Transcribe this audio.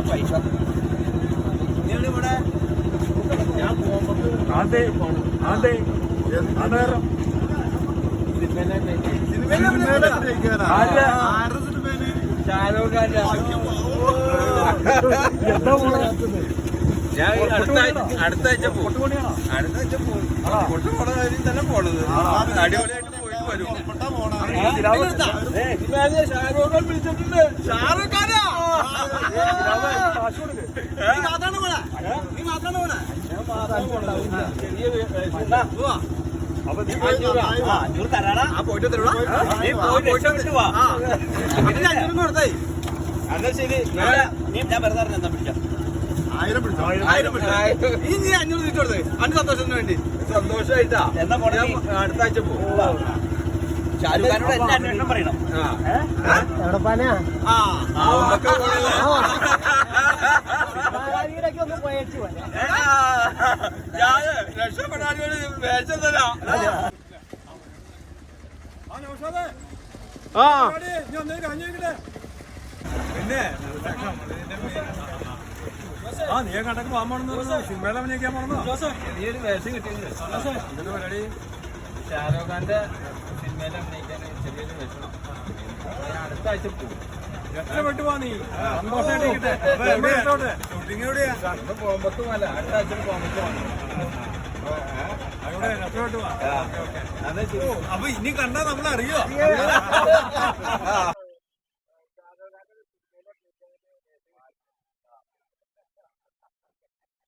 പൈസ ഇവിടെ ഞാൻ പോകുമ്പോ അതെ അതെ അതെ ഷാരൂഖ് ഖാൻ ഞാൻ അടുത്ത ആഴ്ച പോകും കൊട്ടുപോണ കാര്യം തന്നെ പോണത് അടിപൊളിയായിട്ട് പോയിട്ട് വരും ഷാരൂഖ് ഖാൻ വിളിച്ചിട്ടുണ്ട് ഷാരൂഖ് ഖാനാ നീ മാത്രാണ് പോണേ അഞ്ഞൂറ് തരാടാ പോയിട്ട് തരൂടാ കൊടുത്തായി എന്നാ ശരി ഞാൻ വെറുതെ എന്താ പിടിക്കാം 1000 നീ 500 തിരിച്ചു കൊടുത്തേ അന്റെ സന്തോഷത്തിന് വേണ്ടി സന്തോഷമായിട്ടാ എന്നാ അടുത്ത ആഴ്ച പോകും ഷാരൂഖ് ഖാനോട് എന്നെ അന്വേഷണം പറയണം രക്ഷപ്പെടാനോട് വേഷം തരാം പിന്നെ നീ കണ്ടൊക്കെ പോകാൻ പോണെന്ന് സിനിമയിൽ അഭിനയിക്കാൻ പോണെന്നോ നീ ഒരു വേഷം കിട്ടിയിട്ടുണ്ട് പരിപാടി ഷാരൂഖ് ഖാന്റെ സിനിമയിൽ അഭിനയിക്കാൻ ചെറിയൊരു വേഷം ഞാൻ അടുത്ത ആഴ്ച പോകും രക്ഷപ്പെട്ടു പോവാ നീ സന്തോഷമായിട്ട് ഷൂട്ടിംഗ് എവിടെയാ പോകുമ്പത്ത് പോലെ അടുത്ത ആഴ്ച പോകുമ്പത്ത് രക്ഷപ്പെട്ടു പോവാ അപ്പൊ ഇനി കണ്ടാ നമ്മളറിയോ